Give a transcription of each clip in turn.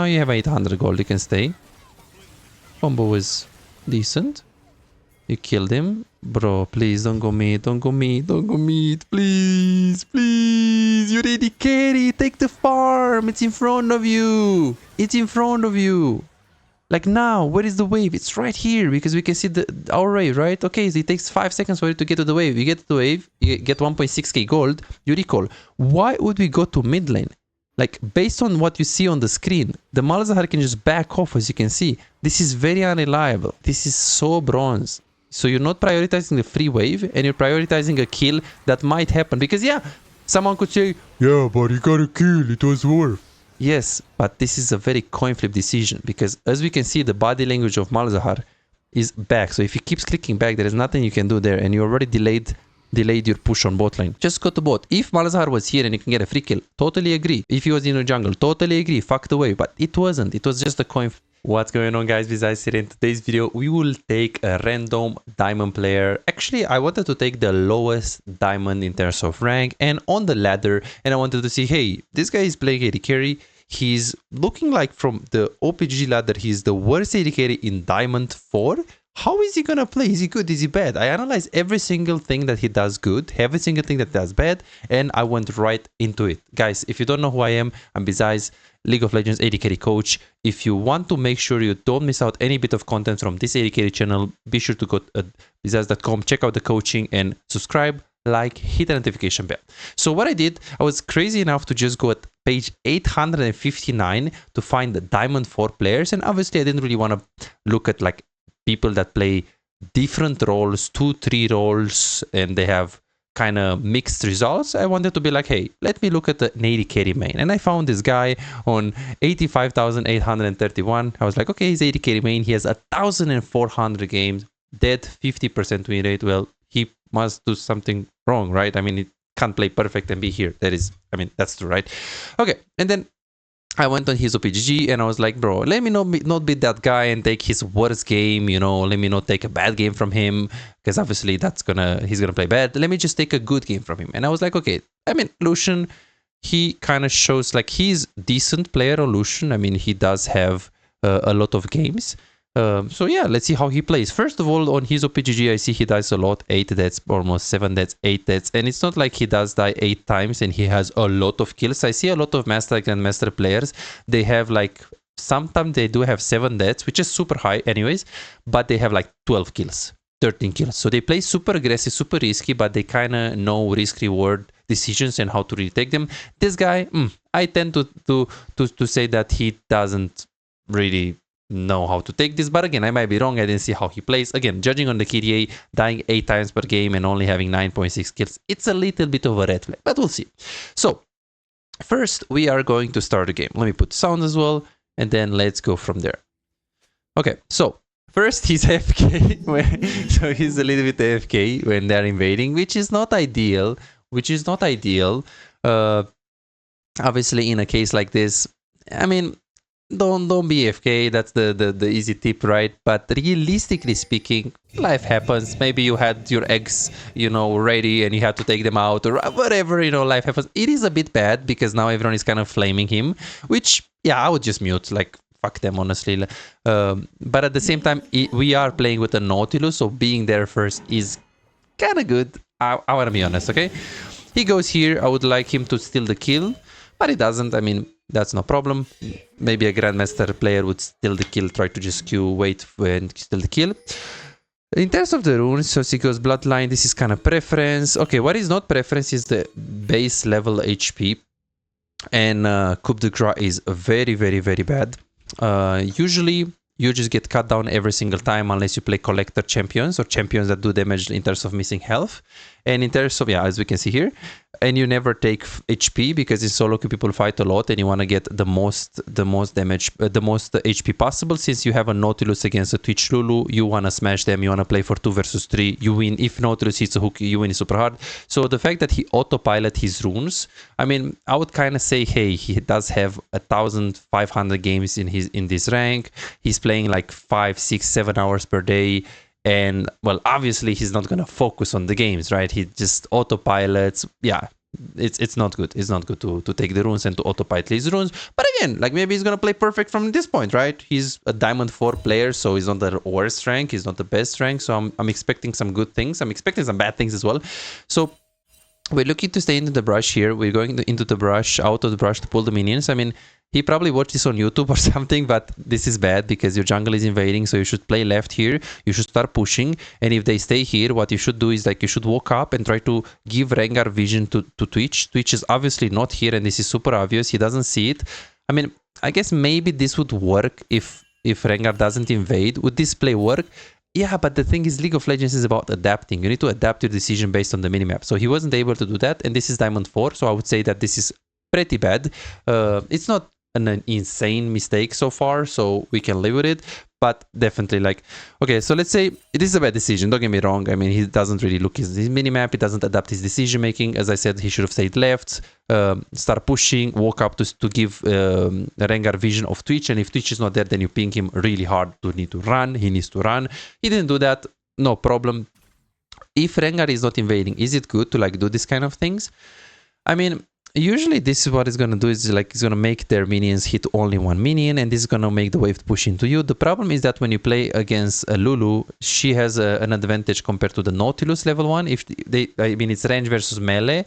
now you have 800 gold, you can stay. Combo was decent. You killed him. Bro, please don't go mid, don't go mid, don't go mid, please, please. You're AD carry, take the farm, it's in front of you. It's in front of you. Like now, where is the wave? It's right here because we can see our wave, right? Okay, so it takes 5 seconds for you to get to the wave. You get to the wave, you get 1.6k gold, you recall. Why would we go to mid lane? Like, based on what you see on the screen, the Malzahar can just back off, as you can see. This is very unreliable. This is so bronze. So you're not prioritizing the free wave, and you're prioritizing a kill that might happen. Because, yeah, someone could say, yeah, but he got a kill, it was worth. Yes, but this is a very coin flip decision. Because, as we can see, the body language of Malzahar is back. So if he keeps clicking back, there is nothing you can do there. And you already delayed your push on bot lane. Just go to bot. If Malzahar was here and you can get a free kill, totally agree. If he was in a jungle, totally agree. Fuck the wave. But it wasn't. It was just a coin. What's going on, guys? Besides here, in today's video, we will take a random diamond player. Actually, I wanted to take the lowest diamond in terms of rank and on the ladder. And I wanted to see, hey, this guy is playing AD carry. He's looking like from the OPG ladder, he's the worst AD carry in Diamond 4. How is he gonna play? Is he good? Is he bad? I analyze every single thing that he does good, every single thing that he does bad, and I went right into it. Guys, if you don't know who I am, I'm besides League of Legends AD carry coach. If you want to make sure you don't miss out any bit of content from this AD carry channel, be sure to go to besides.com, check out the coaching, and subscribe, like, hit the notification bell. So what I did, I was crazy enough to just go at page 859 to find the Diamond 4 players, and obviously I didn't really want to look at like people that play different roles, 2-3 roles, and they have kind of mixed results. I wanted to be like, hey, let me look at the AD carry main, and I found this guy on 85,831. I was like, okay, he's AD carry main. He has 1,400 games, dead 50% win rate. Well, he must do something wrong, right? I mean, it can't play perfect and be here. That is, I mean, that's true, right? Okay, and then I went on his OPGG and I was like, bro, let me not be that guy and take his worst game, you know, let me not take a bad game from him, because obviously he's gonna play bad. Let me just take a good game from him. And I was like, okay, I mean, Lucian, he kind of shows like he's decent player on Lucian. I mean, he does have a lot of games. So yeah, let's see how he plays. First of all, on his OPGG, I see he dies a lot, 8 deaths, almost 7 deaths, 8 deaths, and it's not like he does die 8 times and he has a lot of kills. I see a lot of Master Grandmaster players, they have like, sometimes they do have 7 deaths, which is super high anyways, but they have like 12 kills, 13 kills. So they play super aggressive, super risky, but they kind of know risk-reward decisions and how to really take them. This guy, I tend to say that he doesn't really know how to take this, but again, I might be wrong. I didn't see how he plays. Again, judging on the KDA, dying 8 times per game and only having 9.6 kills, it's a little bit of a red flag, but we'll see. So first we are going to start the game. Let me put sound as well, and then let's go from there. Okay, so first he's AFK, so he's a little bit AFK when they're invading, which is not ideal. Obviously in a case like this, I mean, don't be AFK, that's the easy tip, right? But realistically speaking, life happens. Maybe you had your eggs, you know, ready and you had to take them out or whatever, you know, life happens. It is a bit bad because now everyone is kind of flaming him, which, yeah, I would just mute, like, fuck them, honestly. But at the same time, we are playing with a Nautilus, so being there first is kind of good. I want to be honest, okay? He goes here. I would like him to steal the kill, but he doesn't. I mean, that's no problem. Maybe a Grandmaster player would steal the kill, try to just Q, wait and steal the kill. In terms of the runes, so he goes Bloodline, this is kind of preference. Okay, what is not preference is the base level HP. And Coup de Grace is very, very, very bad. Usually, you just get cut down every single time unless you play collector champions or champions that do damage in terms of missing health. And in terms of, yeah, as we can see here, and you never take HP because in solo queue people fight a lot and you want to get the most damage, the most HP possible. Since you have a Nautilus against a Twitch Lulu, you want to smash them, you want to play for 2 versus 3, you win. If Nautilus hits a hook, you win super hard. So the fact that he autopilot his runes, I mean, I would kind of say, hey, he does have 1,500 games in this rank. He's playing like 5, 6, 7 hours per day. And, well, obviously he's not going to focus on the games, right? He just autopilots. Yeah, it's not good. It's not good to take the runes and to autopilot these runes. But again, like maybe he's gonna play perfect from this point, right? He's a Diamond 4 player, so he's not the worst rank, he's not the best rank. So I'm expecting some good things. I'm expecting some bad things as well. So we're looking to stay into the brush here. We're going into the brush, out of the brush to pull the minions. I mean, he probably watched this on YouTube or something, but this is bad because your jungle is invading, so you should play left here. You should start pushing, and if they stay here, what you should do is like you should walk up and try to give Rengar vision to Twitch. Twitch is obviously not here, and this is super obvious. He doesn't see it. I mean, I guess maybe this would work if Rengar doesn't invade. Would this play work? Yeah, but the thing is, League of Legends is about adapting. You need to adapt your decision based on the minimap. So he wasn't able to do that, and this is Diamond 4, so I would say that this is pretty bad. It's not an insane mistake so far, so we can live with it, but definitely like, okay, so let's say it is a bad decision, don't get me wrong. I mean, he doesn't really look his minimap, he doesn't adapt his decision making. As I said, he should have stayed left, start pushing, walk up to give Rengar vision of Twitch, and if Twitch is not there, then you ping him really hard to need to run. He needs to run. He didn't do that, no problem. If Rengar is not invading, is it good to like do this kind of things? I mean, usually this is what it's gonna do, is like it's gonna make their minions hit only one minion, and this is gonna make the wave push into you. The problem is that when you play against Lulu, she has an advantage compared to the Nautilus level 1. If they, I mean, it's range versus melee.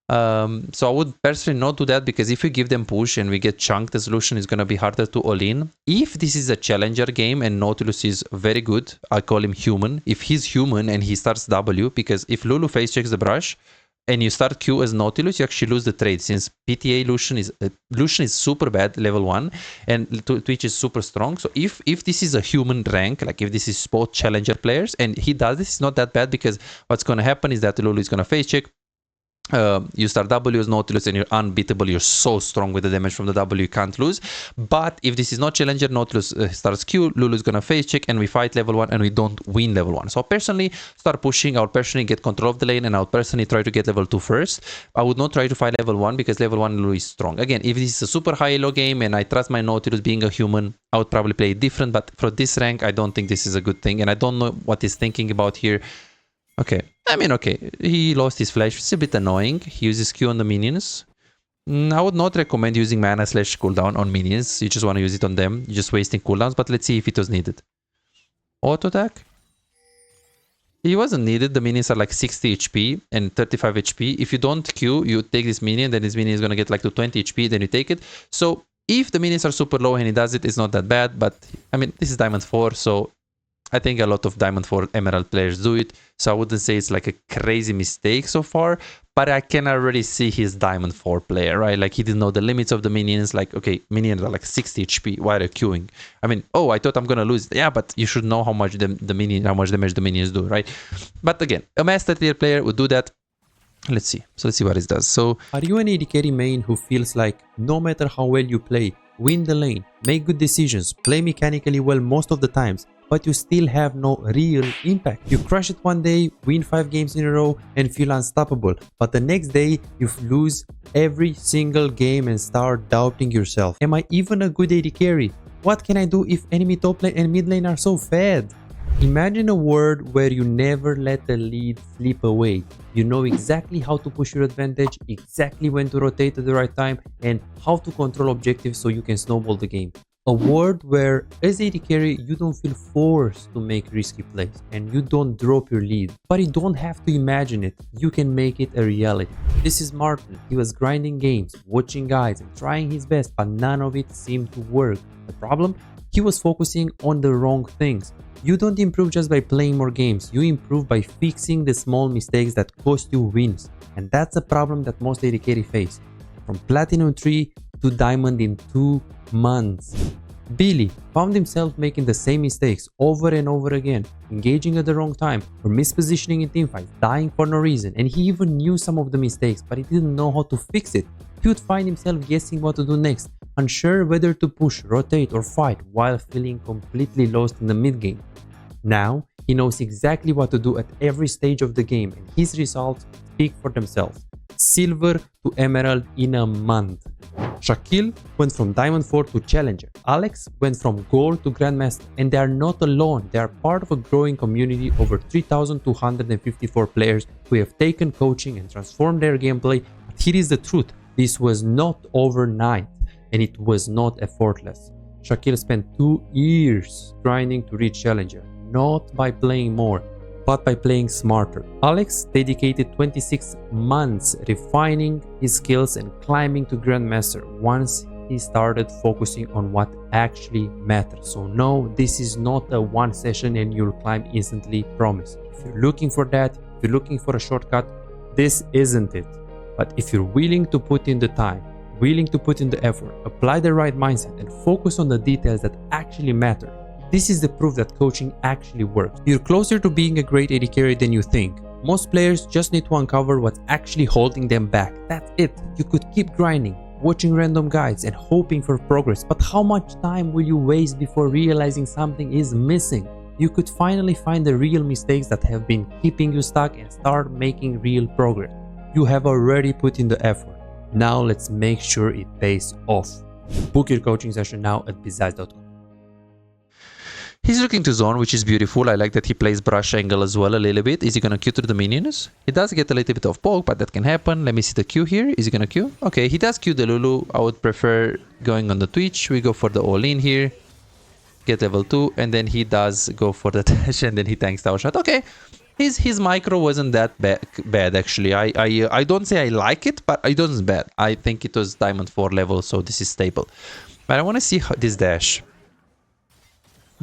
So I would personally not do that, because if you give them push and we get chunked, the solution is gonna be harder to all in. If this is a challenger game and Nautilus is very good, I call him human. If he's human and he starts W, because if Lulu face checks the brush and you start Q as Nautilus, you actually lose the trade, since PTA Lucian is super bad level 1 and Twitch is super strong. So if this is a human rank, like if this is both challenger players and he does this, it's not that bad, because what's going to happen is that Lulu is going to face check. You start W as Nautilus and you're unbeatable. You're so strong with the damage from the W, you can't lose. But if this is not challenger, Nautilus starts Q, Lulu is gonna face check, and we fight level 1 and we don't win level 1. So personally, start pushing. I would personally get control of the lane, and I would personally try to get level 2 first. I would not try to fight level 1, because level 1 Lulu is strong. Again, if this is a super high elo game and I trust my Nautilus being a human, I would probably play it different. But for this rank, I don't think this is a good thing, and I don't know what he's thinking about here. Okay, I mean, okay, he lost his flash. It's a bit annoying. He uses Q on the minions. I would not recommend using mana / cooldown on minions. You just want to use it on them. You're just wasting cooldowns, but let's see if it was needed. Auto attack? He wasn't needed. The minions are like 60 HP and 35 HP. If you don't Q, you take this minion, then this minion is going to get like to 20 HP, then you take it. So if the minions are super low and he does it, it's not that bad. But I mean, this is Diamond 4, so I think a lot of Diamond 4 Emerald players do it, so I wouldn't say it's like a crazy mistake so far, but I can already see his Diamond 4 player, right? Like he didn't know the limits of the minions, like, okay, minions are like 60 HP, why are you queuing? I mean, oh, I thought I'm gonna lose. Yeah, but you should know how much how much damage the minions do, right? But again, a master tier player would do that. Let's see. So let's see what it does. So, are you an AD carry main who feels like no matter how well you play, win the lane, make good decisions, play mechanically well most of the times, but you still have no real impact? You crush it one day, win 5 games in a row and feel unstoppable, but the next day you lose every single game and start doubting yourself. Am I even a good AD carry? What can I do if enemy top lane and mid lane are so fed? Imagine a world where you never let the lead slip away. You know exactly how to push your advantage, exactly when to rotate at the right time, and how to control objectives so you can snowball the game. A world where as AD carry you don't feel forced to make risky plays and you don't drop your lead. But you don't have to imagine it, you can make it a reality. This is Martin. He was grinding games, watching guides and trying his best, but none of it seemed to work. The problem? He was focusing on the wrong things. You don't improve just by playing more games, you improve by fixing the small mistakes that cost you wins. And that's a problem that most AD carry face. From Platinum 3 to Diamond in 2 months. Billy found himself making the same mistakes over and over again, engaging at the wrong time or mispositioning in teamfights, dying for no reason, and he even knew some of the mistakes but he didn't know how to fix it. He would find himself guessing what to do next, unsure whether to push, rotate or fight while feeling completely lost in the mid game. Now he knows exactly what to do at every stage of the game and his results speak for themselves. Silver to Emerald in a month. Shaquille went from Diamond 4 to Challenger. Alex went from Gold to Grandmaster, and they are not alone. They are part of a growing community over 3,254 players who have taken coaching and transformed their gameplay, here is the truth. This was not overnight, and it was not effortless. Shaquille spent 2 years grinding to reach Challenger, not by playing more, but by playing smarter. Alex dedicated 26 months refining his skills and climbing to Grandmaster once he started focusing on what actually matters. So no, this is not a one session and you'll climb instantly, promise. If you're looking for that, if you're looking for a shortcut, this isn't it. But if you're willing to put in the time, willing to put in the effort, apply the right mindset and focus on the details that actually matter, this is the proof that coaching actually works. You're closer to being a great AD carry than you think. Most players just need to uncover what's actually holding them back. That's it. You could keep grinding, watching random guides and hoping for progress, but how much time will you waste before realizing something is missing? You could finally find the real mistakes that have been keeping you stuck and start making real progress. You have already put in the effort. Now let's make sure it pays off. Book your coaching session now at bizaz.com. He's looking to zone, which is beautiful. I like that he plays brush angle as well a little bit. Is he going to Q through the minions? He does get a little bit of poke, but that can happen. Let me see the Q here. Is he going to Q? Okay, he does Q the Lulu. I would prefer going on the Twitch. We go for the all-in here. Get level 2. And then he does go for the dash and then he tanks tower shot. Okay, his micro wasn't that bad actually. I don't say I like it, but it wasn't bad. I think it was Diamond 4 level, so this is stable. But I want to see this dash.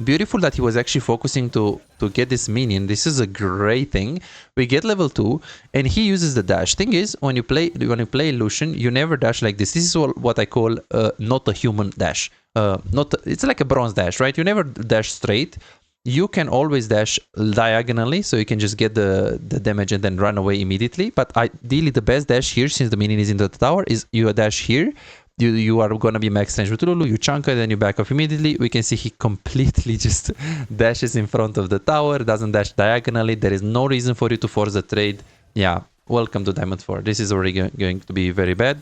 Beautiful that he was actually focusing to get this minion. This is a great thing. We get level 2 and he uses the dash. Thing is, when you play Lucian, you never dash like this. This is what I call not a human dash. It's like a bronze dash, right? You never dash straight. You can always dash diagonally, so you can just get the damage and then run away immediately. But ideally, the best dash here, since the minion is in the tower, is you dash here. You are gonna be max range with Lulu, you chunk it, then you back off immediately. We can see he completely just dashes in front of the tower, doesn't dash diagonally. There is no reason for you to force the trade. Yeah, welcome to Diamond 4. This is already going to be very bad.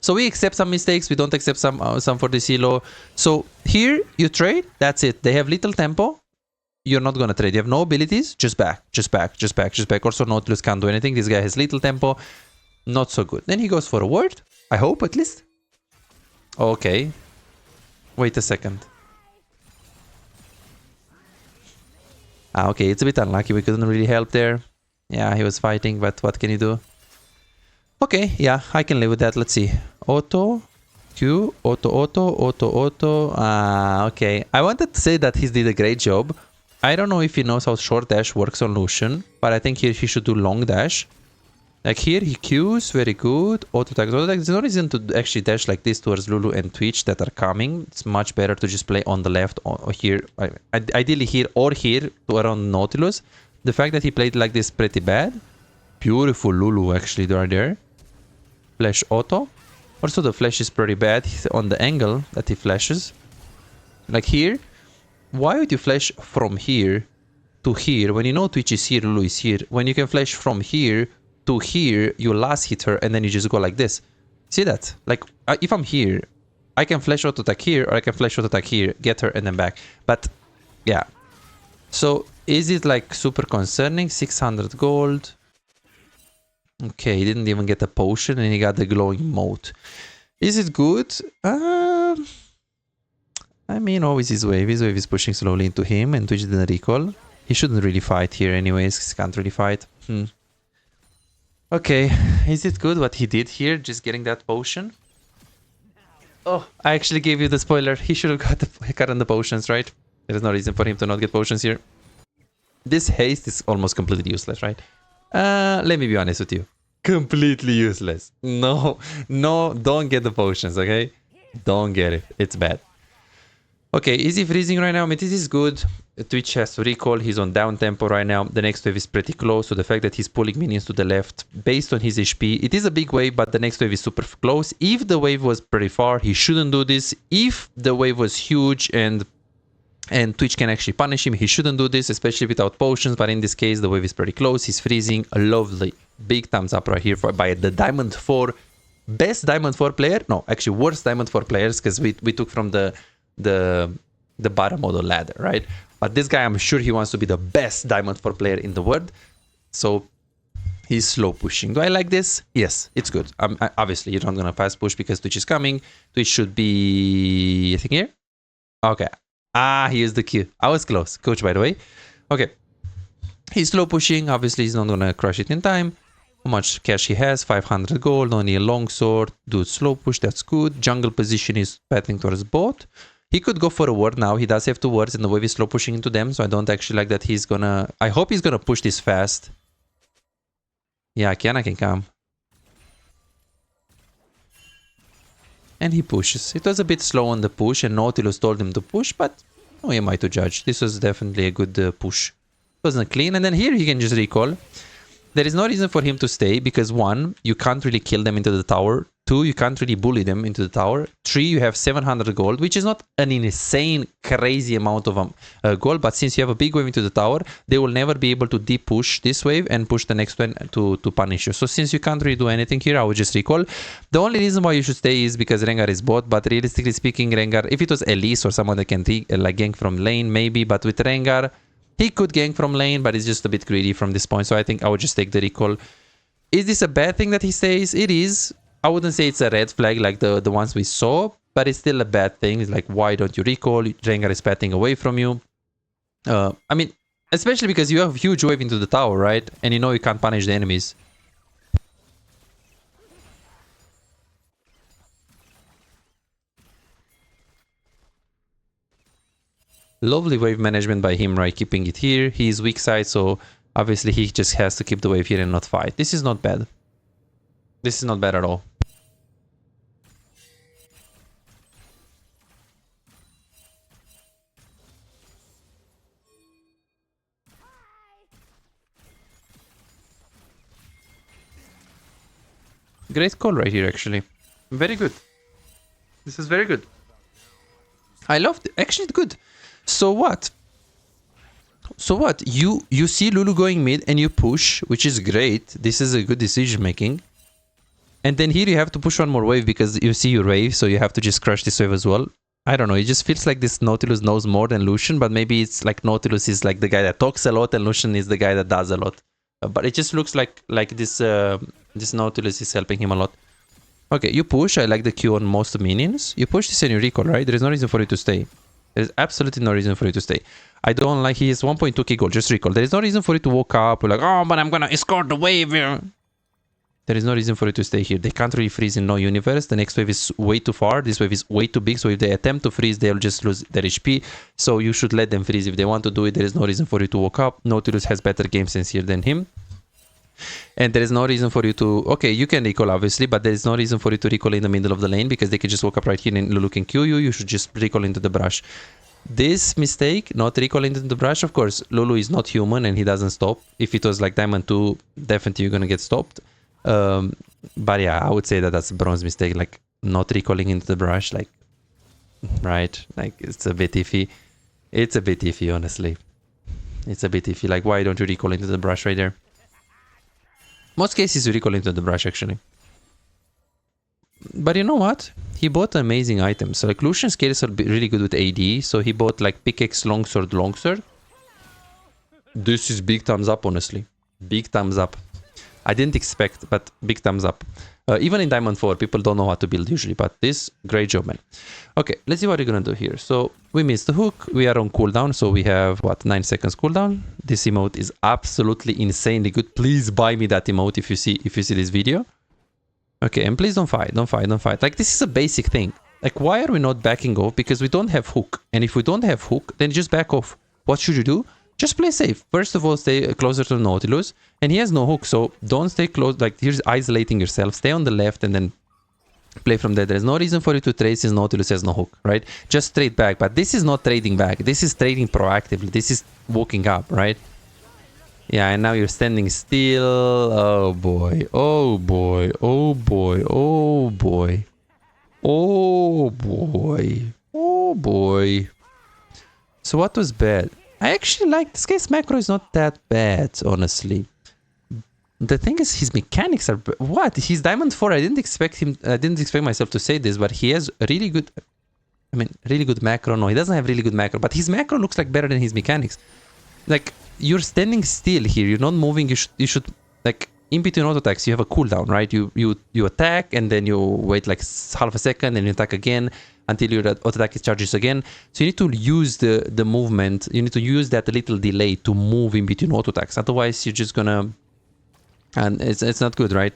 So we accept some mistakes, we don't accept some for this elo. So here you trade, that's it. They have little tempo. You're not gonna trade. You have no abilities, just back. Also Nautilus can't do anything. This guy has little tempo. Not so good. Then he goes for a ward. I hope, at least. Okay. Wait a second. Okay, it's a bit unlucky. We couldn't really help there. Yeah, he was fighting, but what can you do? Okay, yeah, I can live with that. Let's see. Auto. Q. Auto. Okay. I wanted to say that he did a great job. I don't know if he knows how short dash works on Lucian, but I think here he should do long dash. Like here, he Qs, very good. Auto attack. There's no reason to actually dash like this towards Lulu and Twitch that are coming. It's much better to just play on the left or here. Ideally here or here to around Nautilus. The fact that he played like this pretty bad. Beautiful Lulu actually right there. Flash auto. Also the flash is pretty bad on the angle that he flashes. Like here. Why would you flash from here to here when you know Twitch is here, Lulu is here? When you can flash from here to here, you last hit her and then you just go like this. See that? Like if I'm here, I can flash auto attack here or I can flash auto attack here, get her and then back. But yeah. So is it like super concerning? 600 gold. Okay, he didn't even get a potion and he got the glowing mote. Is it good? I mean, always his wave. His wave is pushing slowly into him and Twitch didn't recall. He shouldn't really fight here anyways. He can't really fight. Okay, is it good what he did here? Just getting that potion? Oh, I actually gave you the spoiler. He should have gotten the potions, right? There's no reason for him to not get potions here. This haste is almost completely useless, right? Let me be honest with you. Completely useless. No, don't get the potions, okay? Don't get it. It's bad. Okay, is he freezing right now? I mean, this is good. Twitch has to recall. He's on down tempo right now. The next wave is pretty close. So the fact that he's pulling minions to the left based on his HP, it is a big wave, but the next wave is super close. If the wave was pretty far, he shouldn't do this. If the wave was huge and Twitch can actually punish him, he shouldn't do this, especially without potions. But in this case, the wave is pretty close. He's freezing. A lovely big thumbs up right here by the Diamond 4. Best Diamond 4 player. No, actually worst Diamond 4 players because we took from the bottom of the ladder, right? But this guy, I'm sure he wants to be the best Diamond 4 player in the world. So He's slow pushing. Do I like this? Yes, it's good. Obviously, you're not going to fast push because Twitch is coming. Twitch should be, I think, here. Okay. Here's the Q. I was close. Coach, by the way. Okay. He's slow pushing. Obviously, he's not going to crush it in time. How much cash he has? 500 gold. Only a long sword. Dude, slow push. That's good. Jungle position is battling towards bot. He could go for a ward now. He does have 2 wards and the wave is slow pushing into them. So I don't actually like that he's going to... I hope he's going to push this fast. Yeah, Kiana can come. And he pushes. It was a bit slow on the push and Nautilus told him to push, but who am I to judge? This was definitely a good push. It wasn't clean. And then here he can just recall. There is no reason for him to stay because 1, you can't really kill them into the tower. 2, you can't really bully them into the tower. 3, you have 700 gold, which is not an insane, crazy amount of gold. But since you have a big wave into the tower, they will never be able to deep push this wave and push the next one to punish you. So since you can't really do anything here, I would just recall. The only reason why you should stay is because Rengar is bot. But realistically speaking, Rengar, if it was Elise or someone that can like gank from lane, maybe. But with Rengar, he could gank from lane, but he's just a bit greedy from this point. So I think I would just take the recall. Is this a bad thing that he stays? It is. I wouldn't say it's a red flag like the ones we saw, but it's still a bad thing. It's like, why don't you recall? Rengar is patting away from you. I mean, especially because you have huge wave into the tower, right? And you know you can't punish the enemies. Lovely wave management by him, right? Keeping it here. He is weak side, so obviously he just has to keep the wave here and not fight. This is not bad. This is not bad at all. Great call right here, actually. Very good. This is very good. I loved it. Actually, it's good. So what? So what? You see Lulu going mid and you push, which is great. This is a good decision making. And then here you have to push one more wave because you see your wave, so you have to just crush this wave as well. I don't know, it just feels like this Nautilus knows more than Lucian, but maybe it's like Nautilus is like the guy that talks a lot and Lucian is the guy that does a lot. But it just looks like this this Nautilus is helping him a lot. Okay, you push. I like the Q on most minions. You push this and you recall, right? There is no reason for you to stay. There is absolutely no reason for you to stay. I don't like he has 1.2k gold. Just recall. There is no reason for you to walk up. Like, oh, but I'm gonna escort the wave here. There is no reason for you to stay here. They can't really freeze in no universe. The next wave is way too far. This wave is way too big. So if they attempt to freeze, they'll just lose their HP. So you should let them freeze if they want to do it. There is no reason for you to walk up. Nautilus has better game sense here than him. And there is no reason for you to... Okay, you can recall obviously, but there is no reason for you to recall in the middle of the lane because they can just walk up right here and Lulu can Q you. You should just recall into the brush. This mistake, not recalling into the brush, of course, Lulu is not human and he doesn't stop. If it was like Diamond 2, definitely you're gonna get stopped. But yeah, I would say that that's a bronze mistake, like not recalling into the brush, like, right? Like, it's a bit iffy. It's a bit iffy, honestly. It's a bit iffy. Like, why don't you recall into the brush right there? Most cases you recall into the brush, actually. But you know what? He bought amazing items. So, like, Lucian's skills are really good with AD. So he bought, like, pickaxe, longsword, longsword. This is big thumbs up, honestly. Big thumbs up. I didn't expect, but big thumbs up. Even in Diamond 4, people don't know how to build usually, but this, great job, man. Okay, let's see what we're gonna do here. So we missed the hook. We are on cooldown, so we have, what, 9 seconds cooldown. This emote is absolutely insanely good. Please buy me that emote if you see this video. Okay, and please don't fight, don't fight, don't fight. Like, this is a basic thing. Like, why are we not backing off? Because we don't have hook. And if we don't have hook, then just back off. What should you do? Just play safe. First of all, stay closer to the Nautilus. And he has no hook, so don't stay close. Like, here's isolating yourself. Stay on the left and then play from there. There's no reason for you to trade since Nautilus has no hook, right? Just trade back. But this is not trading back. This is trading proactively. This is walking up, right? Yeah, and now you're standing still. Oh, boy. Oh, boy. Oh, boy. Oh, boy. Oh, boy. Oh, boy. So what was bad? I actually like this guy's macro is not that bad, honestly. The thing is, his mechanics are what? He's Diamond 4. I didn't expect myself to say this, but he has really good. I mean, really good macro. No, he doesn't have really good macro, but his macro looks like better than his mechanics. Like, you're standing still here. You're not moving. You should like in between auto attacks, you have a cooldown, right? You attack and then you wait like half a second and you attack again until your auto attack charges again. So you need to use the movement. You need to use that little delay to move in between auto attacks. Otherwise, you're just gonna, and it's not good, right?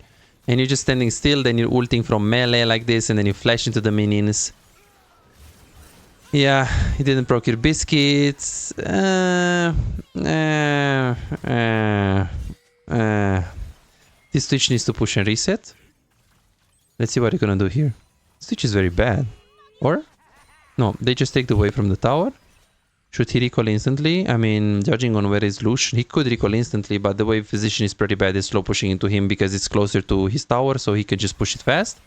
And you're just standing still, then you're ulting from melee like this, and then you flash into the minions. Yeah, he didn't proc your biscuits. This Twitch needs to push and reset. Let's see what you're gonna do here. This Twitch is very bad. Or? No, they just take the wave from the tower. Should he recall instantly? I mean, judging on where is Lucian, he could recall instantly, but the wave position is pretty bad. It's slow pushing into him because it's closer to his tower, so he can just push it fast.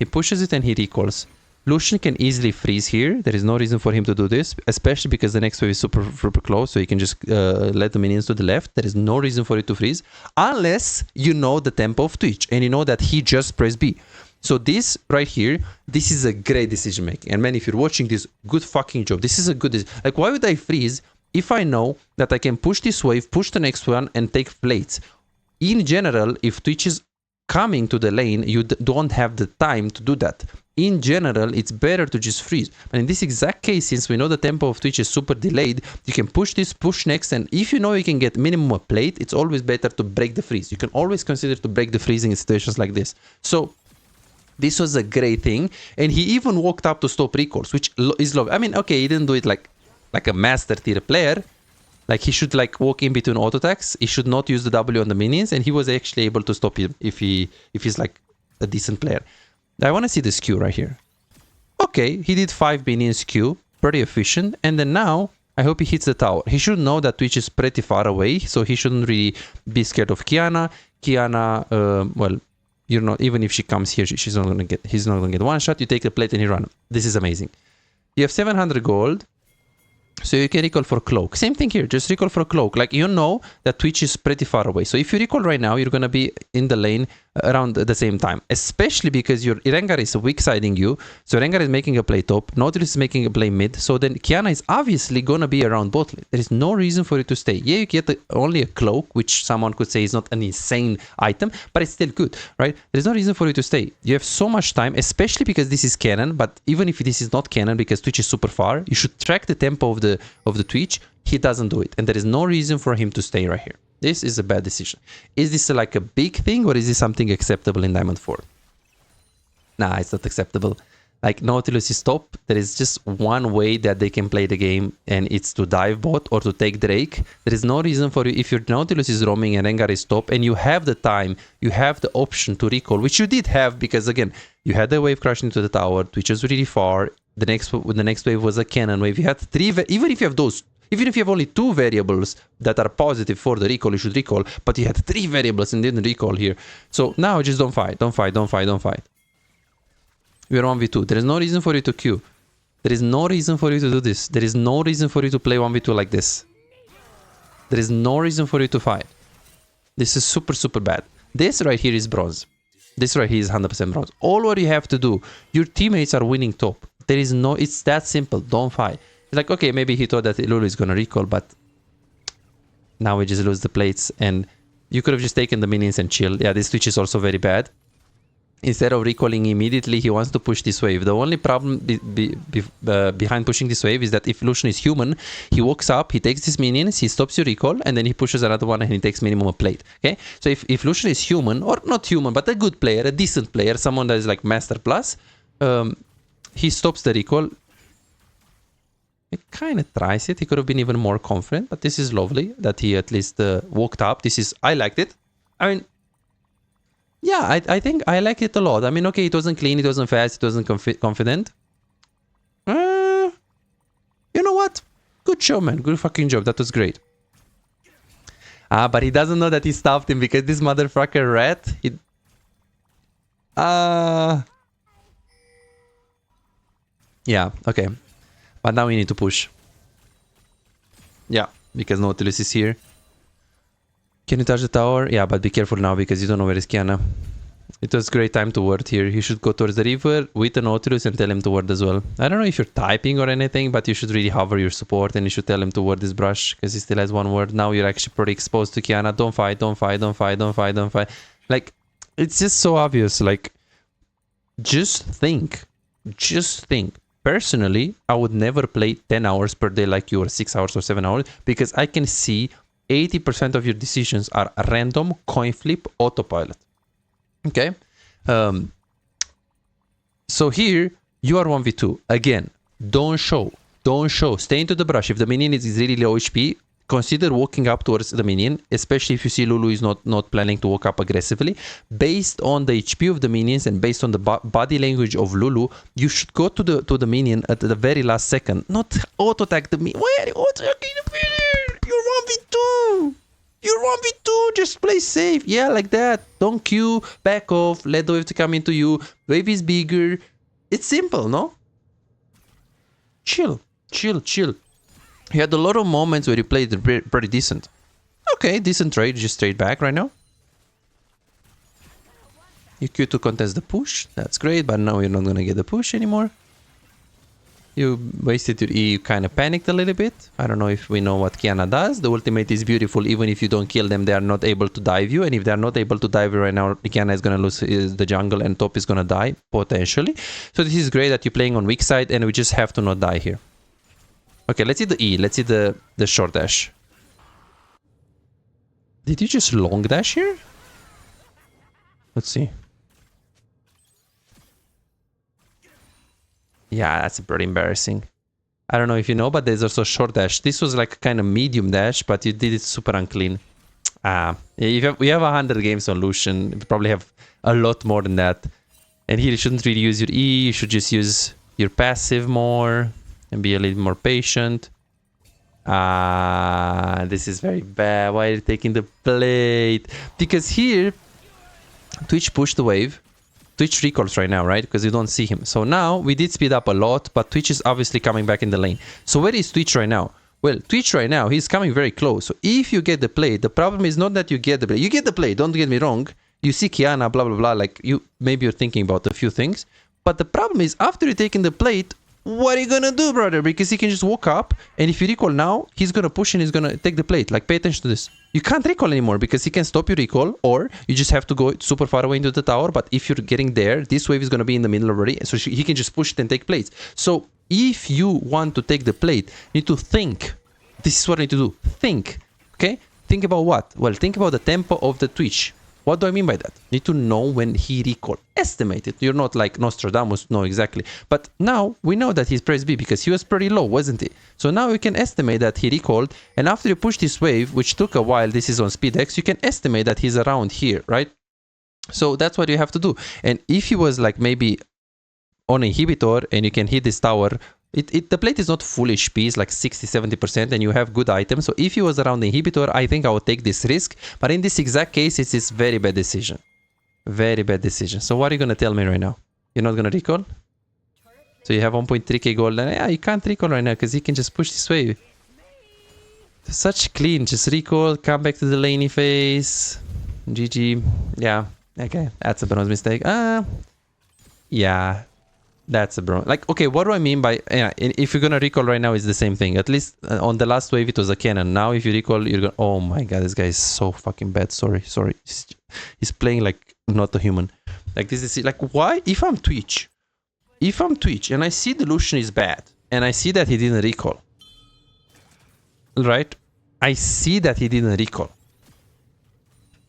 He pushes it and he recalls. Lucian can easily freeze here. There is no reason for him to do this, especially because the next wave is super close, so he can just let the minions to the left. There is no reason for it to freeze, unless you know the tempo of Twitch and you know that he just pressed B. So this right here, this is a great decision making. And man, if you're watching this, good fucking job. This is a good, like, why would I freeze if I know that I can push this wave, push the next one and take plates? In general, if Twitch is coming to the lane, you don't have the time to do that. In general, it's better to just freeze. And in this exact case, since we know the tempo of Twitch is super delayed, you can push this, push next, and if you know you can get minimum a plate, it's always better to break the freeze. You can always consider to break the freezing in situations like this. So this was a great thing, and he even walked up to stop recalls, which is low. I mean, okay, he didn't do it like a master tier player. Like, he should like walk in between auto attacks. He should not use the W on the minions, and he was actually able to stop him if he's like a decent player. I want to see this Q right here. Okay, he did 5 minions Q, pretty efficient, and then now I hope he hits the tower. He should know that Twitch is pretty far away, so he shouldn't really be scared of Kiana. Kiana, well, you're not, even if she comes here, he's not gonna get one shot. You take the plate and you run. This is amazing. You have 700 gold. So you can recall for cloak. Same thing here, just recall for cloak. Like, you know that Twitch is pretty far away. So if you recall right now, you're going to be in the lane around the same time. Especially because your Rengar is weak siding you. So Rengar is making a play top. Nautilus is making a play mid. So then Kiana is obviously going to be around bot lane. There is no reason for you to stay. Yeah, you get only a cloak, which someone could say is not an insane item, but it's still good, right? There's no reason for you to stay. You have so much time, especially because this is canon. But even if this is not canon, because Twitch is super far, you should track the tempo of the Twitch. He doesn't do it, and there is no reason for him to stay right here. This is a bad decision. Is this like a big thing, or is this something acceptable in Diamond 4? Nah, it's not acceptable. Like, Nautilus is top. There is just one way that they can play the game, and it's to dive bot or to take Drake. There is no reason for you, if your Nautilus is roaming and Rengar is top, and you have the time, you have the option to recall, which you did have, because again, you had the wave crashing into the tower, Twitch was really far. The next wave was a cannon wave. You had 3, even if you have those, even if you have only 2 variables that are positive for the recall, you should recall, but you had 3 variables and didn't recall here. So now just don't fight, don't fight, don't fight, don't fight. We are 1v2. There is no reason for you to queue. There is no reason for you to do this. There is no reason for you to play 1v2 like this. There is no reason for you to fight. This is super, super bad. This right here is bronze. This right here is 100% bronze. All what you have to do, your teammates are winning top. There is no, it's that simple. Don't fight. It's like, okay, maybe he thought that Lulu is gonna recall, but now we just lose the plates, and you could have just taken the minions and chill. Yeah, this Twitch is also very bad. Instead of recalling immediately, he wants to push this wave. The only problem behind pushing this wave is that if Lucian is human, he walks up, he takes his minions, he stops your recall, and then he pushes another one and he takes minimum a plate. Okay? So if Lucian is human, or not human, but a good player, a decent player, someone that is like Master Plus, he stops the recall. He kind of tries it. He could have been even more confident, but this is lovely that he at least walked up. This is, I liked it. I mean, yeah, I think I like it a lot. I mean, okay, it wasn't clean, it wasn't fast, it wasn't confident. You know what? Good show, man. Good fucking job. That was great. But he doesn't know that he stopped him because this motherfucker rat, he... Yeah, okay. But now we need to push. Yeah, because Nautilus is here. Can you touch the tower? Yeah, but be careful now because you don't know where is Kiana. It was great time to ward here. You should go towards the river with the Nautilus and tell him to ward as well. I don't know if you're typing or anything, but you should really hover your support and you should tell him to ward this brush because he still has one ward. Now you're actually pretty exposed to Kiana. Don't fight, don't fight, don't fight, don't fight, don't fight. Like, it's just so obvious. Like, just think. Just think. Personally, I would never play 10 hours per day like you or 6 hours or 7 hours because I can see 80% of your decisions are random, coin flip, autopilot. Okay, so here you are 1v2. Again, don't show. Stay into the brush. If the minion is really low HP, consider walking up towards the minion, especially if you see Lulu is not planning to walk up aggressively. Based on the HP of the minions and based on the body language of Lulu, you should go to the minion at the very last second, not auto attack the minion. Why are you auto attacking the minion? You're 1v2. You're 1v2, just play safe. Yeah, like that. Don't queue, back off, let the wave to come into you. Wave is bigger. It's simple, no? Chill. You had a lot of moments where you played pretty decent. Okay, decent trade, just straight back right now. You queue to contest the push. That's great, but now you're not gonna get the push anymore. You wasted your E, you kind of panicked a little bit. I don't know if we know what Kiana does. The ultimate is beautiful. Even if you don't kill them, they are not able to dive you. And if they are not able to dive you right now, Kiana is going to lose the jungle and top is going to die, potentially. So this is great that you're playing on weak side and we just have to not die here. Okay, let's see the E. Let's see the short dash. Did you just long dash here? Let's see. Yeah, that's pretty embarrassing. I don't know if you know, but there's also short dash. This was like a kind of medium dash, but you did it super unclean. We have 100 games on Lucian. You probably have a lot more than that. And here you shouldn't really use your E. You should just use your passive more and be a little more patient. This is very bad. Why are you taking the plate? Because here, Twitch pushed the wave. Twitch recalls right now, right? Because you don't see him. So now we did speed up a lot, but Twitch is obviously coming back in the lane. So where is Twitch right now? Well, Twitch right now, he's coming very close. So if you get the play, the problem is not that you get the play. You get the play, don't get me wrong. You see Kiana, blah, blah, blah. Like, maybe you're thinking about a few things. But the problem is, after you're taking the plate, what are you gonna do, brother? Because he can just walk up, and if you recall now, he's gonna push and he's gonna take the plate. Like, pay attention to this. You can't recall anymore because he can stop your recall, or you just have to go super far away into the tower. But if you're getting there, this wave is gonna be in the middle already, so he can just push it and take plates. So if you want to take the plate, you need to think. This is what I need to do. Think. Okay? Think about what? Well, think about the tempo of the Twitch. What do I mean by that? You need to know when he recall. Estimate it. You're not like Nostradamus, know exactly. But now we know that he's press B because he was pretty low, wasn't he? So now we can estimate that he recalled. And after you push this wave, which took a while, this is on speed X, you can estimate that he's around here, right? So that's what you have to do. And if he was like maybe on inhibitor and you can hit this tower, the plate is not full HP, it's like 60-70% and you have good items. So if he was around the inhibitor, I think I would take this risk. But in this exact case, it's this very bad decision. Very bad decision. So what are you going to tell me right now? You're not going to recall? So you have 1.3k gold and yeah, you can't recall right now because he can just push this wave. Such clean, just recall, come back to the laney phase. GG. Yeah, okay, that's a bronze mistake. Yeah. That's a bronze. Like, okay, what do I mean by... Yeah, if you're gonna recall right now, it's the same thing. At least on the last wave, it was a cannon. Now, if you recall, you're gonna... Oh my god, this guy is so fucking bad. Sorry. He's playing like not a human. Like, this is... Like, why? If I'm Twitch and I see the Lucian is bad, and I see that he didn't recall, right? I see that he didn't recall.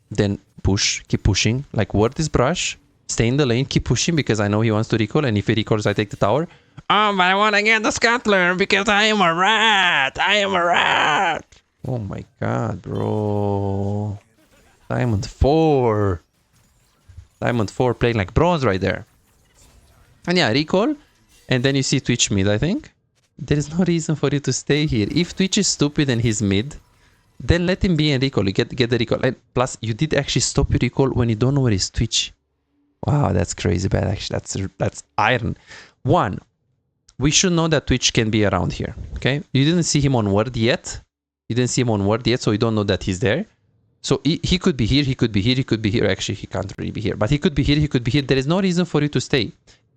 Then push, keep pushing. Like, ward this brush. Stay in the lane, keep pushing because I know he wants to recall, and if he recalls, I take the tower. Oh, but I want to get the scuttler because I am a rat. I am a rat. Oh my god, bro. Diamond 4. Diamond 4 playing like bronze right there. And yeah, recall. And then you see Twitch mid, I think. There is no reason for you to stay here. If Twitch is stupid and he's mid, then let him be and recall. You get the recall. And plus, you did actually stop your recall when you don't know where is Twitch. Wow, that's crazy bad, actually. That's iron. One, we should know that Twitch can be around here, okay? You didn't see him on ward yet. So you don't know that he's there. So he could be here, he could be here, he could be here. Actually, he can't really be here, but he could be here, he could be here. There is no reason for you to stay.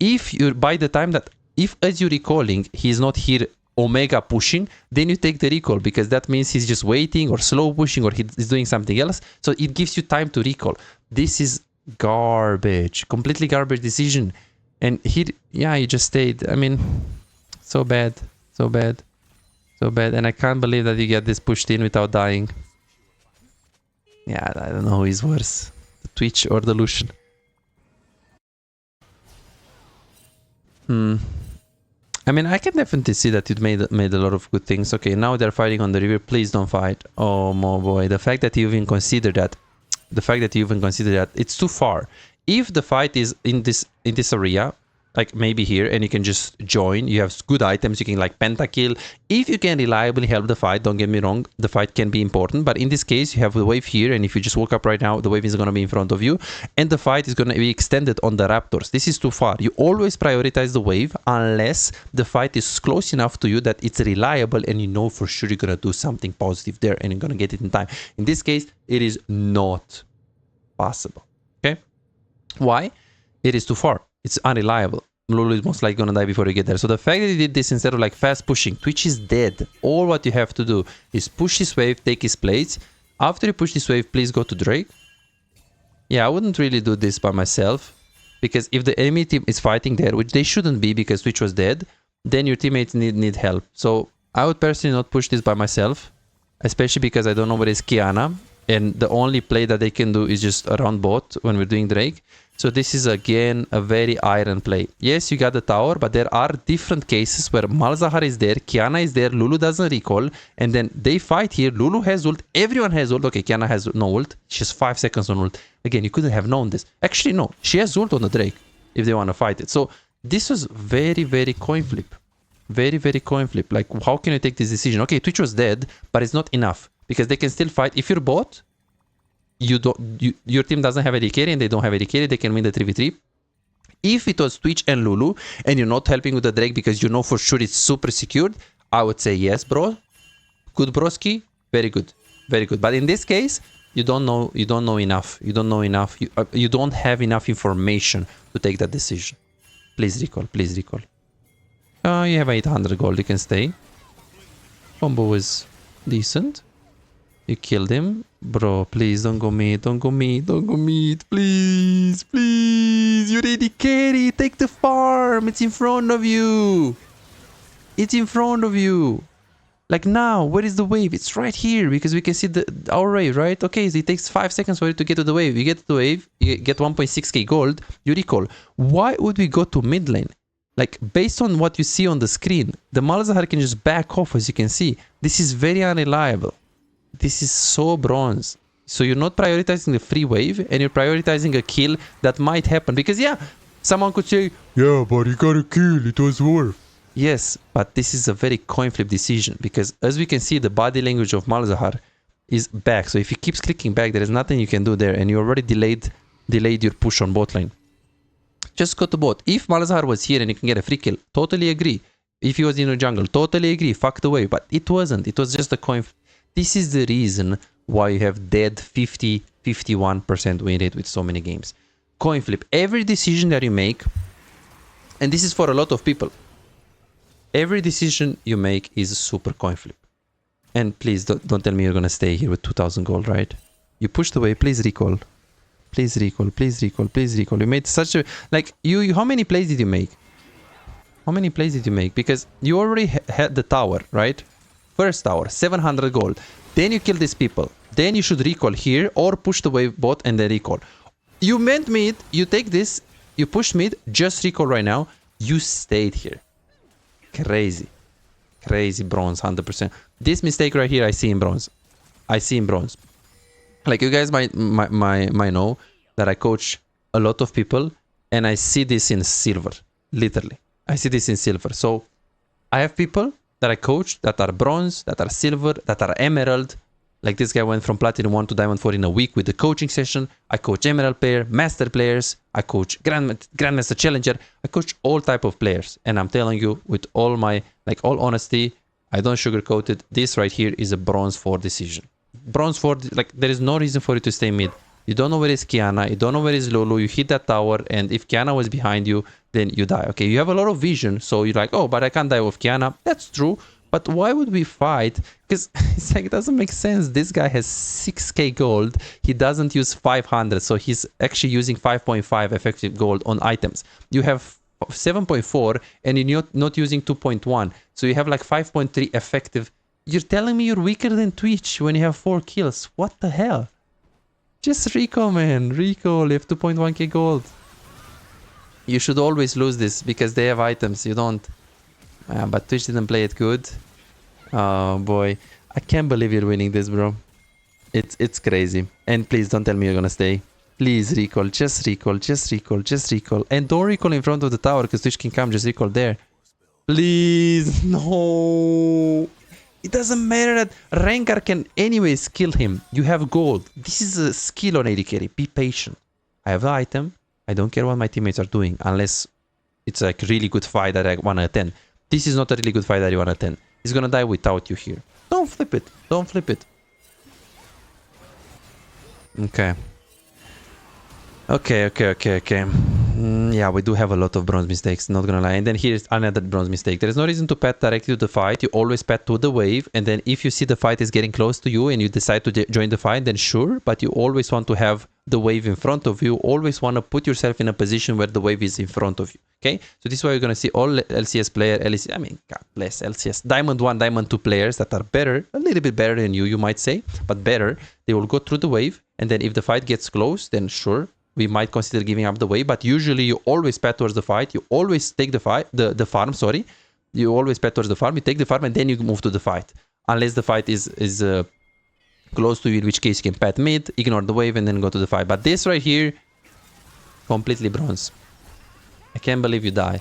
If you're by the time that, if as you're recalling, he's not here omega pushing, then you take the recall, because that means he's just waiting or slow pushing or he's doing something else. So it gives you time to recall. This is garbage, completely garbage decision. And he, yeah, he just stayed. I mean, so bad, so bad, so bad. And I can't believe that you get this pushed in without dying. Yeah, I don't know who is worse, the Twitch or the Lucian. I mean, I can definitely see that it made a lot of good things. Okay, now they're fighting on the river. Please don't fight. Oh, my boy. The fact that you even consider that, it's too far. If the fight is in this area, like maybe here, and you can just join, you have good items, you can like pentakill. If you can reliably help the fight, don't get me wrong, the fight can be important, but in this case you have the wave here, and if you just woke up right now, the wave is going to be in front of you, and the fight is going to be extended on the raptors. This is too far. You always prioritize the wave unless the fight is close enough to you that it's reliable and you know for sure you're going to do something positive there and you're going to get it in time. In this case, it is not possible. Okay, why? It is too far. It's unreliable. Lulu is most likely gonna die before you get there. So the fact that you did this instead of like fast pushing, Twitch is dead. All what you have to do is push this wave, take his plates. After you push this wave, please go to Drake. Yeah, I wouldn't really do this by myself, because if the enemy team is fighting there, which they shouldn't be because Twitch was dead, then your teammates need help. So I would personally not push this by myself, especially because I don't know where is Kiana, and the only play that they can do is just around bot when we're doing Drake. So this is again a very iron play. Yes, you got the tower, but there are different cases where Malzahar is there, Kiana is there, Lulu doesn't recall, and then they fight here. Lulu has ult, everyone has ult. Okay, Kiana has no ult. She has 5 seconds on ult. Again, you couldn't have known this. Actually, no, she has ult on the Drake if they want to fight it. So this was very, very coin flip. Very, very coin flip. Like, how can you take this decision? Okay, Twitch was dead, but it's not enough, because they can still fight. If you're bot, your team doesn't have AD carry and they don't have AD carry, they can win the 3v3. If it was Twitch and Lulu and you're not helping with the Drake because you know for sure it's super secured, I would say yes, bro. Good broski, very good, very good. But in this case, you don't know enough. You don't know enough. You don't have enough information to take that decision. Please recall, please recall. You have 800 gold, you can stay. Combo was decent. You killed him. Bro, please don't go mid, don't go mid, don't go mid. Please, please. You're AD carry. Take the farm. It's in front of you. It's in front of you. Like now, where is the wave? It's right here because we can see our wave, right? Okay, so it takes 5 seconds for it to get to the wave. You get to the wave, you get 1.6k gold, you recall. Why would we go to mid lane? Like, based on what you see on the screen, the Malzahar can just back off, as you can see. This is very unreliable. This is so bronze. So you're not prioritizing the free wave and you're prioritizing a kill that might happen. Because yeah, someone could say, yeah, but he got a kill, it was worth. Yes, but this is a very coin flip decision, because as we can see, the body language of Malzahar is back. So if he keeps clicking back, there is nothing you can do there, and you already delayed your push on bot lane. Just go to bot. If Malzahar was here and you can get a free kill, totally agree. If he was in your jungle, totally agree. Fuck the wave. But it wasn't. It was just a coin flip. This is the reason why you have dead 50-51% win rate with so many games. Coin flip. Every decision that you make, and this is for a lot of people, every decision you make is a super coin flip. And please don't tell me you're gonna stay here with 2000 gold, right? You pushed away, please recall. Please recall, please recall, please recall. You made such a... Like, you how many plays did you make? How many plays did you make? Because you already had the tower, right? First tower, 700 gold. Then you kill these people. Then you should recall here or push the wave bot and then recall. You meant mid, you take this, you push mid, just recall right now. You stayed here. Crazy. Crazy bronze, 100%. This mistake right here, I see in bronze. I see in bronze. Like, you guys might know that I coach a lot of people and I see this in silver. Literally. I see this in silver. So I have people that I coach that are bronze, that are silver, that are emerald. Like this guy went from Platinum 1 to Diamond 4 in a week with the coaching session. I coach emerald player, master players. I coach grandmaster challenger. I coach all type of players. And I'm telling you with all my, like, all honesty, I don't sugarcoat it. This right here is a bronze 4 decision. bronze 4, like there is no reason for you to stay mid. You don't know where is Kiana, you don't know where is Lulu, you hit that tower, and if Kiana was behind you, then you die. Okay, you have a lot of vision, so you're like, oh, but I can't die with Kiana. That's true, but why would we fight? Because it's like, it doesn't make sense. This guy has 6k gold, he doesn't use 500, so he's actually using 5.5 effective gold on items. You have 7.4 and you're not using 2.1, so you have like 5.3 effective. You're telling me you're weaker than Twitch when you have 4 kills. What the hell? Just recall, man. Recall. You have 2.1k gold. You should always lose this because they have items. You don't. But Twitch didn't play it good. Oh boy, I can't believe you're winning this, bro. It's crazy. And please don't tell me you're gonna stay. Please recall. Just recall. Just recall. Just recall. And don't recall in front of the tower because Twitch can come. Just recall there. Please. No. It doesn't matter that Rengar can anyways kill him. You have gold. This is a skill on AD carry. Be patient. I have the item. I don't care what my teammates are doing unless it's like really good fight that I 1 out of 10. This is not a really good fight that you 1 out of 10. He's gonna die without you here. Don't flip it. Don't flip it. Okay. Okay. Yeah, we do have a lot of bronze mistakes, not gonna lie. And then here's another bronze mistake. There is no reason to pet directly to the fight. You always pet to the wave. And then if you see the fight is getting close to you and you decide to join the fight, then sure. But you always want to have the wave in front of you. Always want to put yourself in a position where the wave is in front of you. Okay? So this is why you're gonna see all LCS player, I mean, God bless LCS. Diamond 1, Diamond 2 players that are better, a little bit better than you might say, but better. They will go through the wave. And then if the fight gets close, then sure, we might consider giving up the wave, but usually you always pet towards the fight. You always take the fight, the farm, sorry. You always pet towards the farm. You take the farm and then you move to the fight. Unless the fight is close to you, in which case you can pet mid, ignore the wave and then go to the fight. But this right here, completely bronze. I can't believe you die.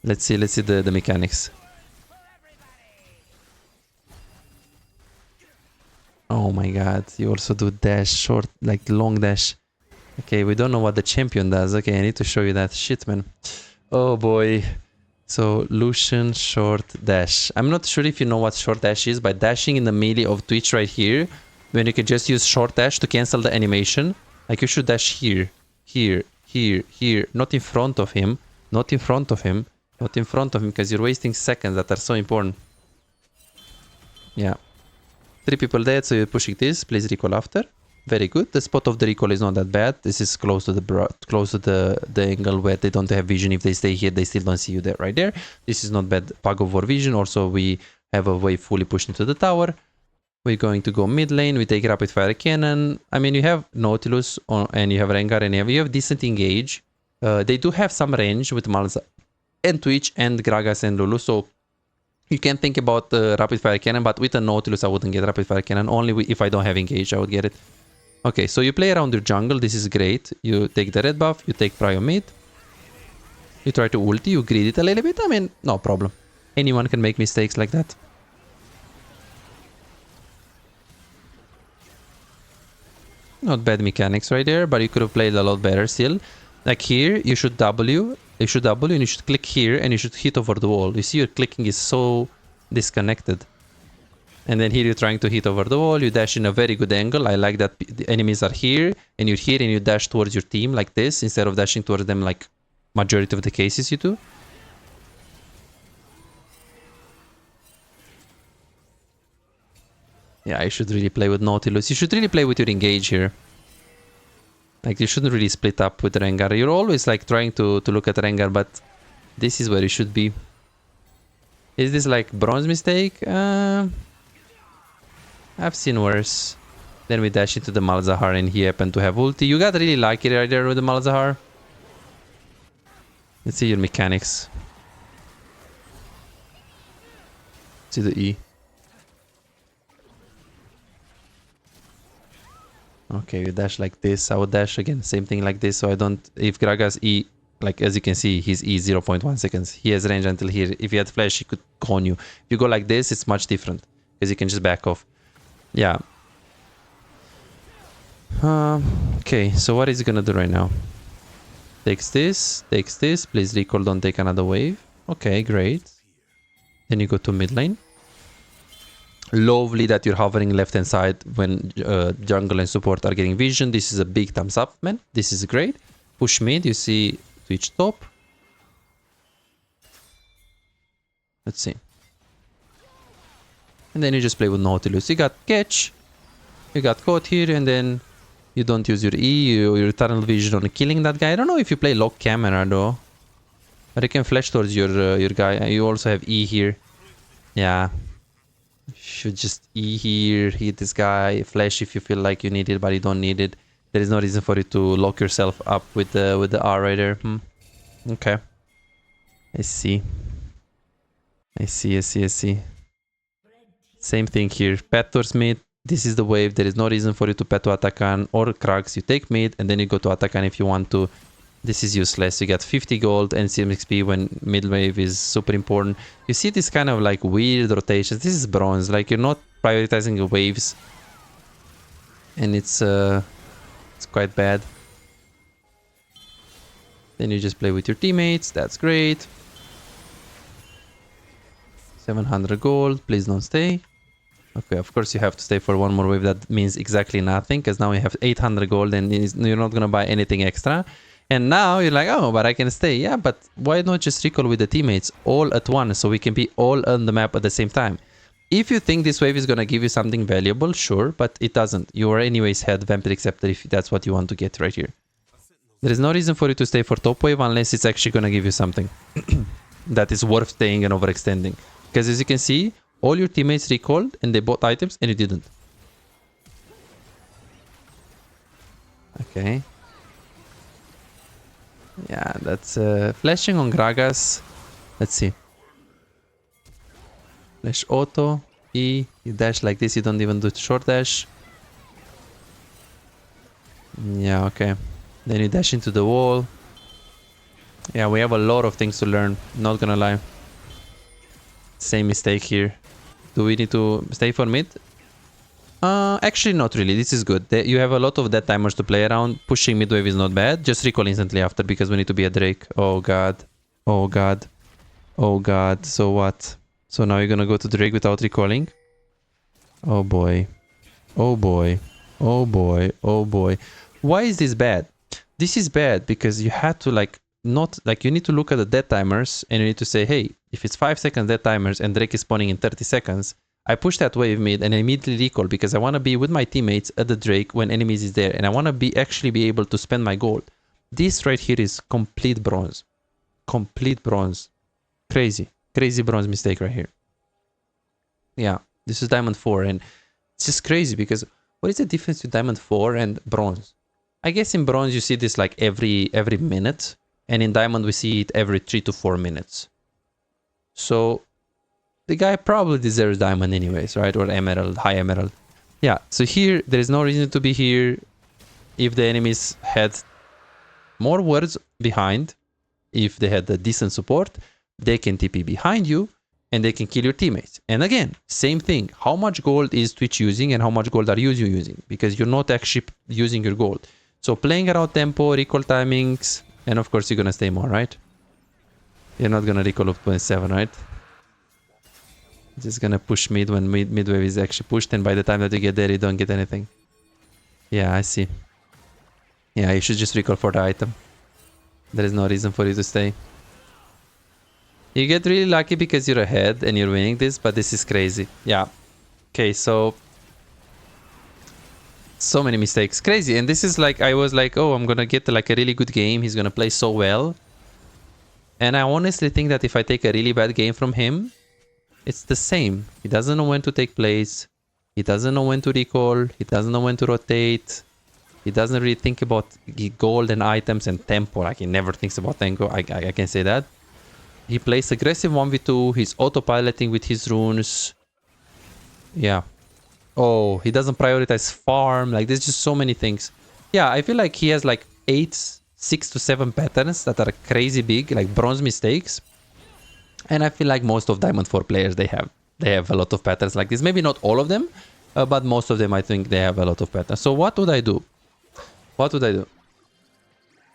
Let's see the mechanics. Oh my god, you also do dash, short, like long dash. Okay, we don't know what the champion does. Okay, I need to show you that. Shit, man. Oh boy. So, Lucian short dash. I'm not sure if you know what short dash is. By dashing in the melee of Twitch right here, when you can just use short dash to cancel the animation. Like you should dash here, here, here. Not in front of him. Not in front of him. Not in front of him because you're wasting seconds that are so important. Yeah. 3 people dead, so you're pushing this. Please recall after. Very good. The spot of the recall is not that bad. This is close to the angle where they don't have vision. If they stay here, they still don't see you there, right there. This is not bad. Pug of War vision. Also, we have a wave fully pushed into the tower. We're going to go mid lane. We take rapid fire cannon. I mean, you have Nautilus and you have Rengar and you have decent engage. They do have some range with Malza and Twitch and Gragas and Lulu. So you can think about the rapid fire cannon, but with a Nautilus, I wouldn't get rapid fire cannon. Only if I don't have engage, I would get it. Okay, so you play around your jungle, this is great. You take the red buff, you take prio mid. You try to ulti, you greed it a little bit, I mean, no problem. Anyone can make mistakes like that. Not bad mechanics right there, but you could have played a lot better still. Like here, you should W and you should click here and you should hit over the wall. You see your clicking is so disconnected. And then here you're trying to hit over the wall, you dash in a very good angle. I like that the enemies are here, and you're here and you dash towards your team like this, instead of dashing towards them like majority of the cases you do. Yeah, you should really play with Nautilus. You should really play with your engage here. Like, you shouldn't really split up with Rengar. You're always like trying to look at Rengar, but this is where you should be. Is this like bronze mistake? I've seen worse. Then we dash into the Malzahar and he happened to have ulti. You got really lucky right there with the Malzahar. Let's see your mechanics. See the E. Okay, you dash like this. I would dash again, same thing like this. So I don't... If Gragas E... Like, as you can see, his E 0.1 seconds. He has range until here. If he had flash, he could con you. If you go like this, it's much different. Because you can just back off. Yeah. Okay, so what is he gonna do right now? Takes this. Please recall, don't take another wave. Okay, great. Then you go to mid lane. Lovely that you're hovering left hand side when jungle and support are getting vision. This is a big thumbs up, man. This is great. Push mid, you see Twitch top. Let's see. And then you just play with Nautilus. You got catch, you got caught here, and then you don't use your E or your tunnel vision on killing that guy. I don't know if you play lock camera though. But you can flash towards your guy. You also have E here. Yeah. You should just E here, hit this guy, flash if you feel like you need it, but you don't need it. There is no reason for you to lock yourself up with the R right there. Okay. I see. I see. Same thing here. Pet towards mid. This is the wave. There is no reason for you to pet to Atakan or Krags. You take mid and then you go to Atakan if you want to. This is useless. You get 50 gold and CMXP when mid wave is super important. You see this kind of like weird rotations. This is bronze. Like you're not prioritizing the waves. And it's quite bad. Then you just play with your teammates. That's great. 700 gold. Please don't stay. Okay, of course you have to stay for one more wave. That means exactly nothing because now you have 800 gold and you're not going to buy anything extra. And now you're like, oh, but I can stay. Yeah, but why not just recall with the teammates all at once so we can be all on the map at the same time? If you think this wave is going to give you something valuable, sure, but it doesn't. You are anyways head Vampiric Scepter if that's what you want to get right here. There is no reason for you to stay for top wave unless it's actually going to give you something that is worth staying and overextending. Because as you can see, all your teammates recalled and they bought items and you didn't. Okay. Yeah, that's flashing on Gragas. Let's see. Flash auto, E, you dash like this, you don't even do short dash. Yeah, okay. Then you dash into the wall. Yeah, we have a lot of things to learn, not gonna lie. Same mistake here. Do we need to stay for mid? Actually not really, this is good. You have a lot of dead timers to play around. Pushing mid wave is not bad. Just recall instantly after because we need to be a Drake. Oh god. Oh god. Oh god. So what? So now you're gonna go to Drake without recalling? Oh boy. Oh boy. Oh boy. Oh boy. Why is this bad? This is bad because you had to like not like you need to look at the dead timers and you need to say, hey, if it's 5 seconds dead timers and Drake is spawning in 30 seconds, I push that wave mid and I immediately recall because I want to be with my teammates at the Drake when enemies is there and I want to be actually be able to spend my gold. This right here is complete bronze. Complete bronze. Crazy. Crazy bronze mistake right here. Yeah, this is Diamond 4 and it's just crazy because what is the difference between Diamond 4 and bronze? I guess in bronze you see this like every minute and in Diamond we see it every 3 to 4 minutes. So the guy probably deserves diamond anyways, right? Or emerald, high emerald. Yeah, so here, there is no reason to be here. If the enemies had more wards behind, if they had a decent support, they can TP behind you and they can kill your teammates. And again, same thing. How much gold is Twitch using and how much gold are you using? Because you're not actually using your gold. So playing around tempo, recall timings, and of course you're gonna stay more, right? You're not gonna recall up 27, right? Just gonna push mid when mid wave is actually pushed, and by the time that you get there, you don't get anything. Yeah, I see. Yeah, you should just recall for the item. There is no reason for you to stay. You get really lucky because you're ahead and you're winning this, but this is crazy. Yeah. Okay, so many mistakes. Crazy. And this is like, I was like, oh, I'm gonna get like a really good game. He's gonna play so well. And I honestly think that if I take a really bad game from him, it's the same. He doesn't know when to take plays. He doesn't know when to recall. He doesn't know when to rotate. He doesn't really think about gold and items and tempo. Like he never thinks about tempo. I can say that. He plays aggressive 1v2. He's autopiloting with his runes. Yeah. Oh, he doesn't prioritize farm. Like there's just so many things. Yeah, I feel like he has like 6 to 7 patterns that are crazy big, like bronze mistakes. And I feel like most of Diamond 4 players, they have a lot of patterns like this. Maybe not all of them, but most of them, I think they have a lot of patterns. So what would I do? What would I do?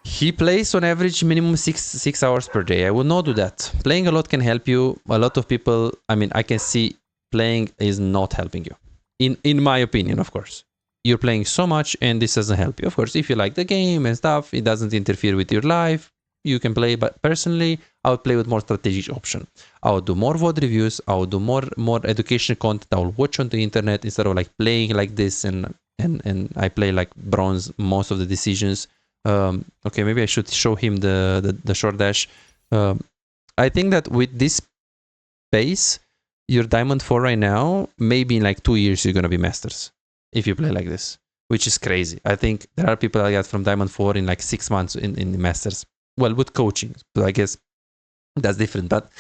He plays on average minimum 6 hours per day. I would not do that. Playing a lot can help you. A lot of people, I mean, I can see playing is not helping you. In my opinion, of course. You're playing so much and this doesn't help you. Of course, if you like the game and stuff, it doesn't interfere with your life, you can play. But personally, I would play with more strategic option. I would do more VOD reviews. I would do more educational content. I will watch on the internet instead of like playing like this and I play like bronze most of the decisions. Okay, maybe I should show him the short dash. I think that with this pace, you're Diamond 4 right now, maybe in like 2 years you're gonna be Masters if you play like this, which is crazy. I think there are people that get from Diamond 4 in like 6 months in the Masters. Well, with coaching, but I guess that's different. But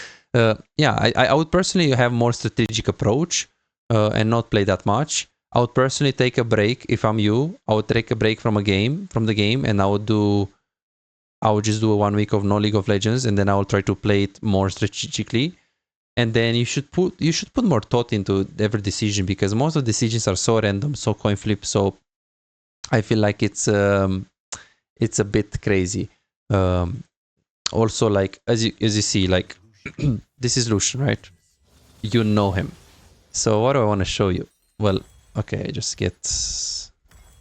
yeah, I would personally have more strategic approach and not play that much. I would personally take a break if I'm you. I would take a break from the game, and I would just do a 1 week of no League of Legends, and then I will try to play it more strategically. And then you should put more thought into every decision, because most of the decisions are so random, so coin flip. So I feel like it's a bit crazy. Also, like as you see, like this is Lucian, right? You know him. So what do I want to show you? Well, okay, I just get,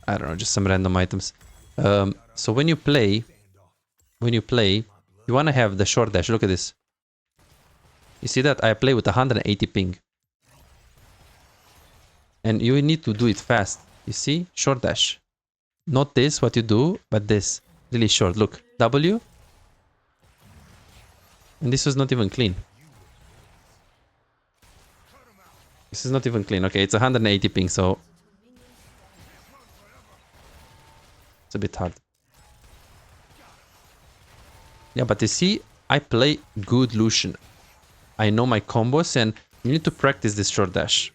I don't know, just some random items. So when you play, you want to have the short dash. Look at this. You see that I play with 180 ping, and you need to do it fast. You see, short dash, not this what you do, but this really short. Look, W, and this was not even clean. This is not even clean. Okay, it's 180 ping, so it's a bit hard. Yeah, but you see, I play good Lucian. I know my combos, and you need to practice this short dash.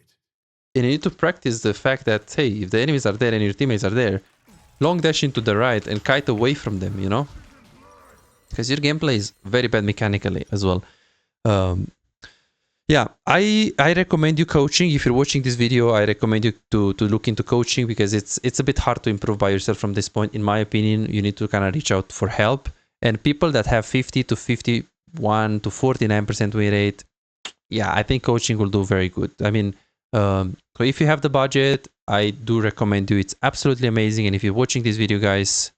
And you need to practice the fact that, hey, if the enemies are there and your teammates are there, long dash into the right and kite away from them, you know? Because your gameplay is very bad mechanically as well. Yeah, I recommend you coaching. If you're watching this video, I recommend you to look into coaching, because it's a bit hard to improve by yourself from this point. In my opinion, you need to kind of reach out for help. And people that have 50 to 51 to 49% win rate, yeah, I think coaching will do very good. I mean, so if you have the budget, I do recommend you. It's absolutely amazing. And if you're watching this video, guys,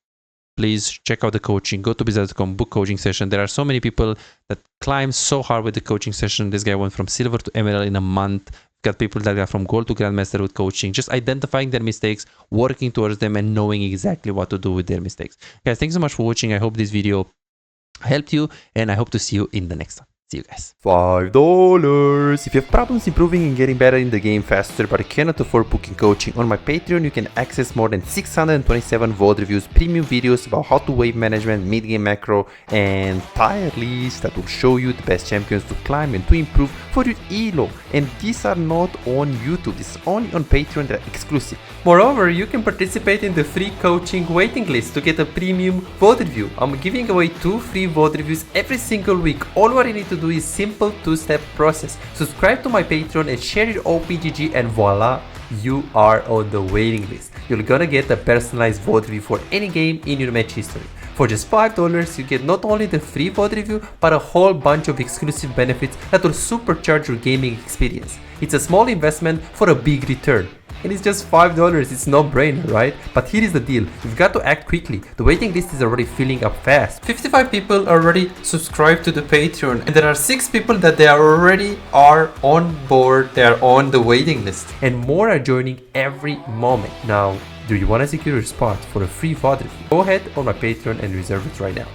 please check out the coaching. Go to Bizarre.com, book coaching session. There are so many people that climb so hard with the coaching session. This guy went from silver to emerald in a month. Got people that got from gold to grandmaster with coaching. Just identifying their mistakes, working towards them, and knowing exactly what to do with their mistakes. Guys, thanks so much for watching. I hope this video helped you, and I hope to see you in the next one. See you guys. $5. If you have problems improving and getting better in the game faster but cannot afford booking coaching, on my Patreon you can access more than 627 VOD reviews, premium videos about how to wave management, mid-game macro, and tier lists that will show you the best champions to climb and to improve for your elo. And these are not on YouTube, this is only on Patreon, they're exclusive. Moreover, you can participate in the free coaching waiting list to get a premium VOD review. I'm giving away 2 free VOD reviews every single week. All what you need to do is simple 2-step process. Subscribe to my Patreon and share your OPGG, and voila, you are on the waiting list. You're gonna get a personalized VOD review for any game in your match history. For just $5, you get not only the free VOD review, but a whole bunch of exclusive benefits that will supercharge your gaming experience. It's a small investment for a big return. And it's just $5, it's no brainer, right? But here is the deal, you've got to act quickly. The waiting list is already filling up fast. 55 people already subscribed to the Patreon, and there are 6 people that they already are on board, they are on the waiting list. And more are joining every moment. Now, do you want to secure your spot for a free VOD review? Go ahead on my Patreon and reserve it right now.